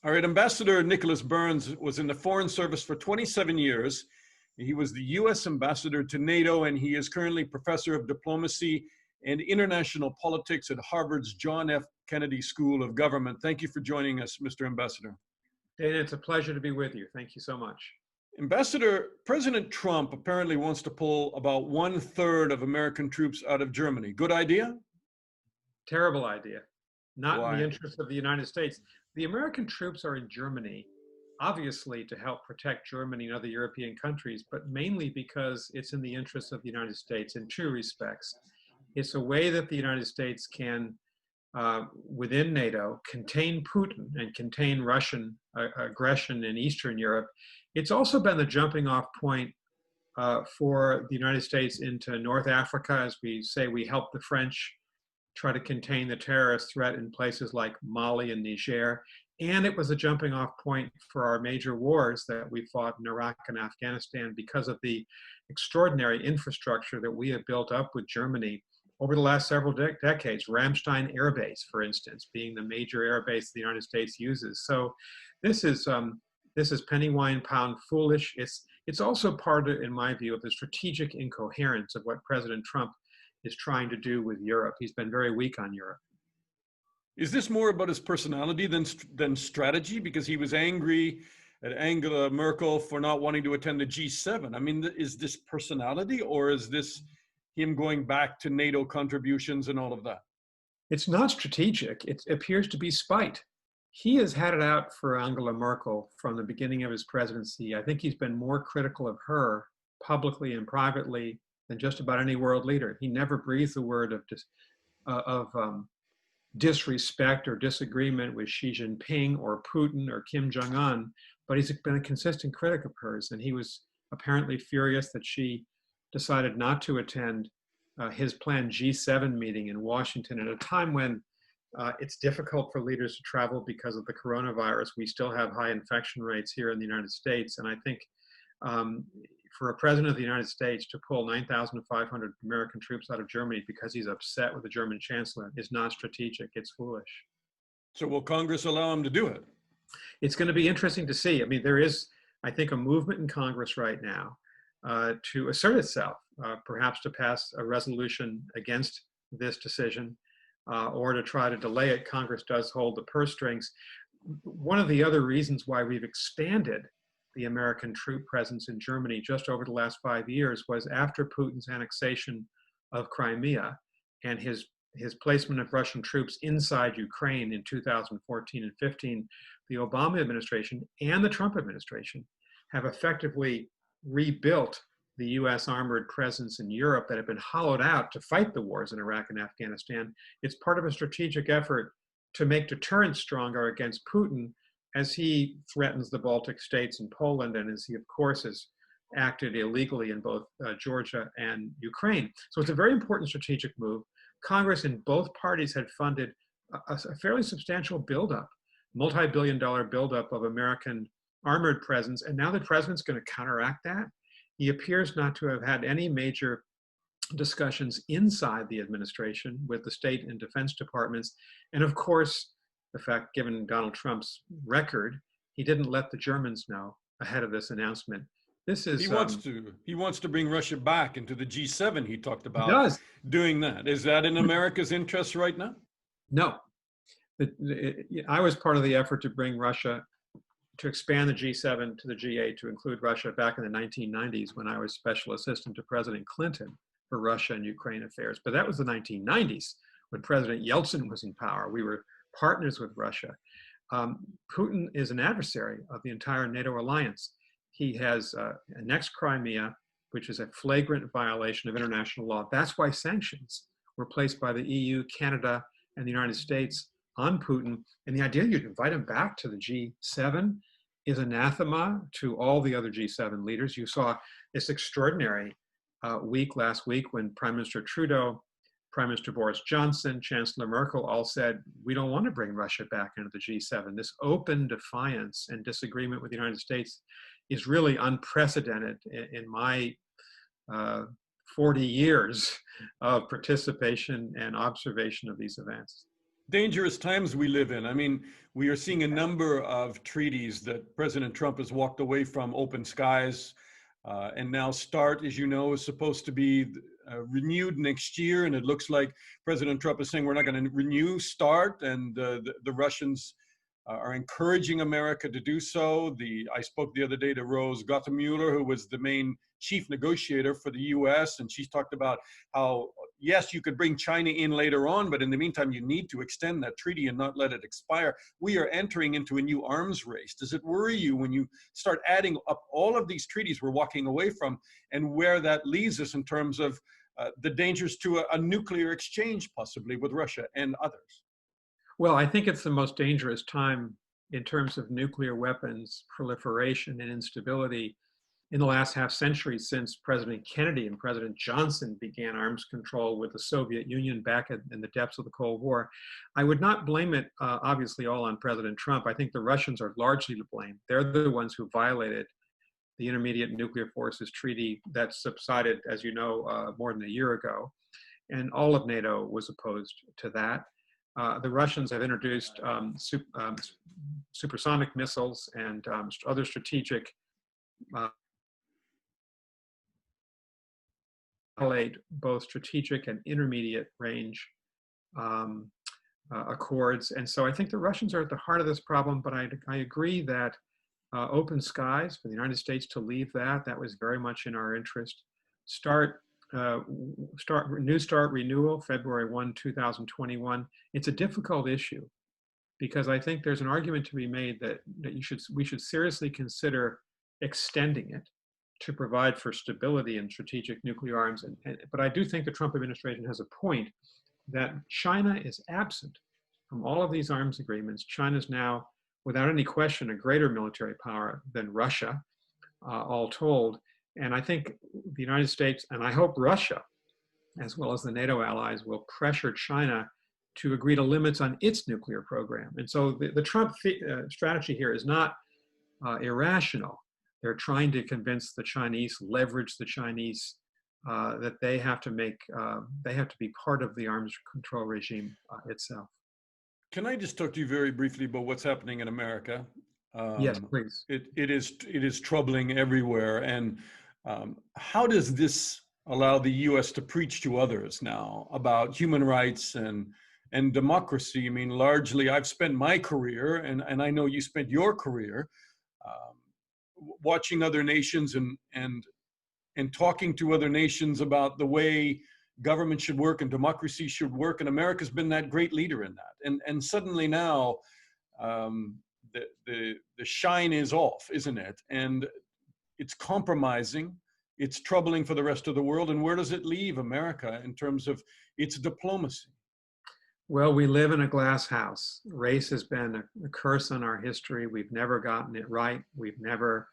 All right, Ambassador Nicholas Burns was in the Foreign Service for 27 years. He was the U.S. Ambassador to NATO, and he is currently Professor of Diplomacy and International Politics at Harvard's John F. Kennedy School of Government. Thank you for joining us, Mr. Ambassador. Dana, it's a pleasure to be with you. Thank you so much. Ambassador, President Trump apparently wants to pull about 1/3 of American troops out of Germany. Good idea? Terrible idea. Not Why? in the interest of the United States. The American troops are in Germany, obviously to help protect Germany and other European countries, but mainly because it's in the interest of the United States in two respects. It's a way that the United States can, within NATO, contain Putin and contain Russian aggression in Eastern Europe. It's also been the jumping off point for the United States into North Africa. As we say, we help the French try to contain the terrorist threat in places like Mali and Niger. And it was a jumping off point for our major wars that we fought in Iraq and Afghanistan because of the extraordinary infrastructure that we have built up with Germany over the last several decades. Ramstein Air Base, for instance, being the major air base the United States uses. So this is penny wine pound foolish. It's also part, in my view, of the strategic incoherence of what President Trump is trying to do with Europe. He's been very weak on Europe. Is this more about his personality than strategy? Because he was angry at Angela Merkel for not wanting to attend the G7. I mean, is this personality, or is this him going back to NATO contributions and all of that? It's not strategic. It appears to be spite. He has had it out for Angela Merkel from the beginning of his presidency. I think he's been more critical of her publicly and privately than just about any world leader. He never breathed a word of disrespect or disagreement with Xi Jinping or Putin or Kim Jong-un, but he's been a consistent critic of hers. And he was apparently furious that she decided not to attend his planned G7 meeting in Washington at a time when it's difficult for leaders to travel because of the coronavirus. We still have high infection rates here in the United States. And I think for a president of the United States to pull 9,500 American troops out of Germany because he's upset with the German chancellor is not strategic. It's foolish. So will Congress allow him to do it? It's going to be interesting to see. I mean, there is, I think, a movement in Congress right now to assert itself, perhaps to pass a resolution against this decision or to try to delay it. Congress does hold the purse strings. One of the other reasons why we've expanded the American troop presence in Germany just over the last 5 years was after Putin's annexation of Crimea and his placement of Russian troops inside Ukraine in 2014 and 15, the Obama administration and the Trump administration have effectively rebuilt the US armored presence in Europe that had been hollowed out to fight the wars in Iraq and Afghanistan. It's part of a strategic effort to make deterrence stronger against Putin as he threatens the Baltic states and Poland, and as he, of course, has acted illegally in both Georgia and Ukraine. So it's a very important strategic move. Congress in both parties had funded a fairly substantial buildup, multi-billion-dollar buildup of American armored presence, and now the president's going to counteract that. He appears not to have had any major discussions inside the administration with the state and defense departments, and of course, the fact, given Donald Trump's record, he didn't let the Germans know ahead of this announcement. This is he wants to bring Russia back into the G7. He talked about doing that. Is that in America's interest right now? No. I was part of the effort to bring Russia, to expand the G7 to the G8 to include Russia back in the 1990s when I was special assistant to President Clinton for Russia and Ukraine affairs. But that was the 1990s when President Yeltsin was in power. We were partners with Russia. Putin is an adversary of the entire NATO alliance. He has annexed Crimea, which is a flagrant violation of international law. That's why sanctions were placed by the EU, Canada, and the United States on Putin. And the idea you'd invite him back to the G7 is anathema to all the other G7 leaders. You saw this extraordinary week last week when Prime Minister Trudeau, Prime Minister Boris Johnson, Chancellor Merkel all said, we don't want to bring Russia back into the G7. This open defiance and disagreement with the United States is really unprecedented in my 40 years of participation and observation of these events. Dangerous times we live in. I mean, we are seeing a number of treaties that President Trump has walked away from, open skies, and now START, as you know, is supposed to be renewed next year. And it looks like President Trump is saying we're not going to renew START, and the Russians are encouraging America to do so. I spoke the other day to Rose Gottemuller, who was the main chief negotiator for the US, and she's talked about how, yes, you could bring China in later on, but in the meantime, you need to extend that treaty and not let it expire. We are entering into a new arms race. Does it worry you when you start adding up all of these treaties we're walking away from, and where that leaves us in terms of the dangers to a nuclear exchange, possibly with Russia and others? Well, I think it's the most dangerous time in terms of nuclear weapons proliferation and instability in the last half century, since President Kennedy and President Johnson began arms control with the Soviet Union back in the depths of the Cold War. I would not blame it, obviously, all on President Trump. I think the Russians are largely to blame. They're the ones who violated the Intermediate Nuclear Forces Treaty that subsided, as you know, more than a year ago. And all of NATO was opposed to that. The Russians have introduced supersonic missiles and other strategic both strategic and intermediate range accords. And so I think the Russians are at the heart of this problem, but I agree that open skies for the United States to leave that was very much in our interest. New START renewal, February 1, 2021. It's a difficult issue because I think there's an argument to be made that we should seriously consider extending it to provide for stability in strategic nuclear arms. But I do think the Trump administration has a point that China is absent from all of these arms agreements. China's now, without any question, a greater military power than Russia, all told. And I think the United States, and I hope Russia, as well as the NATO allies, will pressure China to agree to limits on its nuclear program. And so the Trump strategy here is not irrational. They're trying to convince the Chinese, leverage the Chinese, that they have to be part of the arms control regime itself. Can I just talk to you very briefly about what's happening in America? Yes, please. It is troubling everywhere. And how does this allow the U.S. to preach to others now about human rights and democracy? I mean, largely, I've spent my career, and I know you spent your career, watching other nations and talking to other nations about the way government should work and democracy should work. And America's been that great leader in that. And suddenly now, the shine is off, isn't it? And it's compromising. It's troubling for the rest of the world. And where does it leave America in terms of its diplomacy? Well, we live in a glass house. Race has been a curse on our history. We've never gotten it right. We've never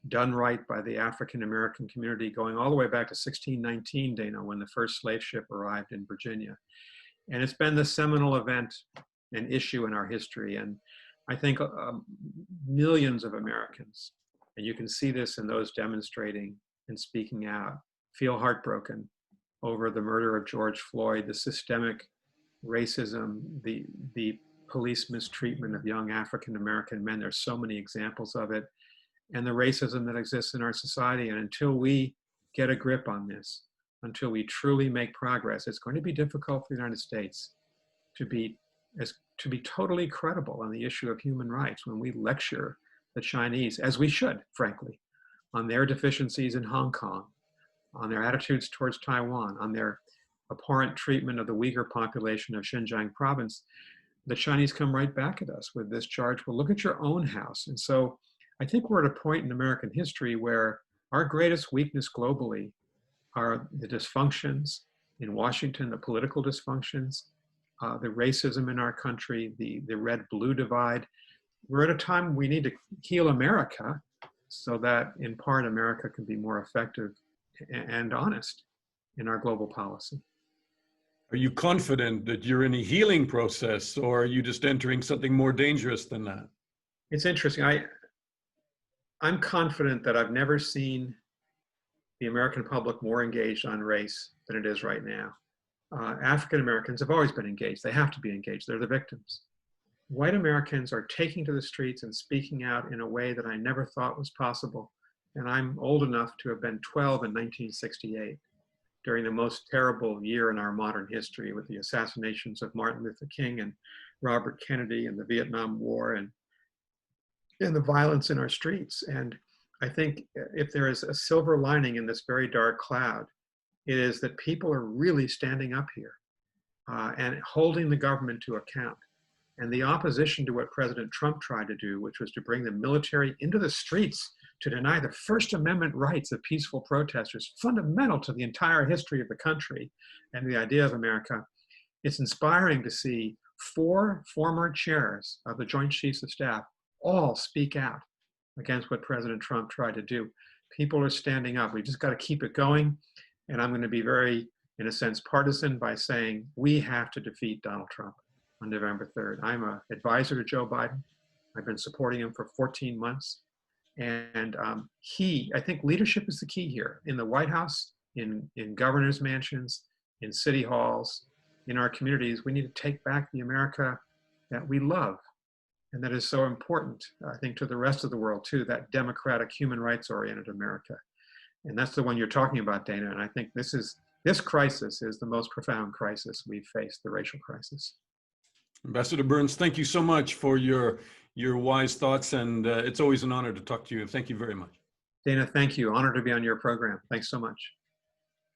done right by the African American community, going all the way back to 1619, Dana, when the first slave ship arrived in Virginia. And it's been the seminal event and issue in our history. And I think millions of Americans, and you can see this in those demonstrating and speaking out, feel heartbroken over the murder of George Floyd, the systemic racism, the police mistreatment of young African American men. There's so many examples of it, and the racism that exists in our society. And until we get a grip on this, until we truly make progress, it's going to be difficult for the United States to be totally credible on the issue of human rights when we lecture the Chinese, as we should, frankly, on their deficiencies in Hong Kong, on their attitudes towards Taiwan, on their abhorrent treatment of the Uyghur population of Xinjiang province. The Chinese come right back at us with this charge, well, look at your own house. And so I think we're at a point in American history where our greatest weakness globally are the dysfunctions in Washington, the political dysfunctions, the racism in our country, the red-blue divide. We're at a time we need to heal America so that, in part, America can be more effective and honest in our global policy. Are you confident that you're in a healing process, or are you just entering something more dangerous than that? It's interesting. I'm confident that I've never seen the American public more engaged on race than it is right now. African Americans have always been engaged. They have to be engaged. They're the victims. White Americans are taking to the streets and speaking out in a way that I never thought was possible. And I'm old enough to have been 12 in 1968, during the most terrible year in our modern history, with the assassinations of Martin Luther King and Robert Kennedy and the Vietnam War and the violence in our streets. And I think if there is a silver lining in this very dark cloud, it is that people are really standing up here and holding the government to account. And the opposition to what President Trump tried to do, which was to bring the military into the streets to deny the First Amendment rights of peaceful protesters, fundamental to the entire history of the country and the idea of America. It's inspiring to see 4 former chairs of the Joint Chiefs of Staff all speak out against what President Trump tried to do. People are standing up. We just got to keep it going. And I'm going to be very, in a sense, partisan by saying we have to defeat Donald Trump on November 3rd. I'm an advisor to Joe Biden. I've been supporting him for 14 months. And I think leadership is the key here, in the White House, in governors' mansions, in city halls, in our communities. We need to take back the America that we love and that is so important, I think, to the rest of the world too, that democratic, human rights-oriented America. And that's the one you're talking about, Dana. And I think this crisis is the most profound crisis we've faced, the racial crisis. Ambassador Burns, thank you so much for your wise thoughts, and it's always an honor to talk to you. Thank you very much. Dana, thank you. Honored to be on your program. Thanks so much.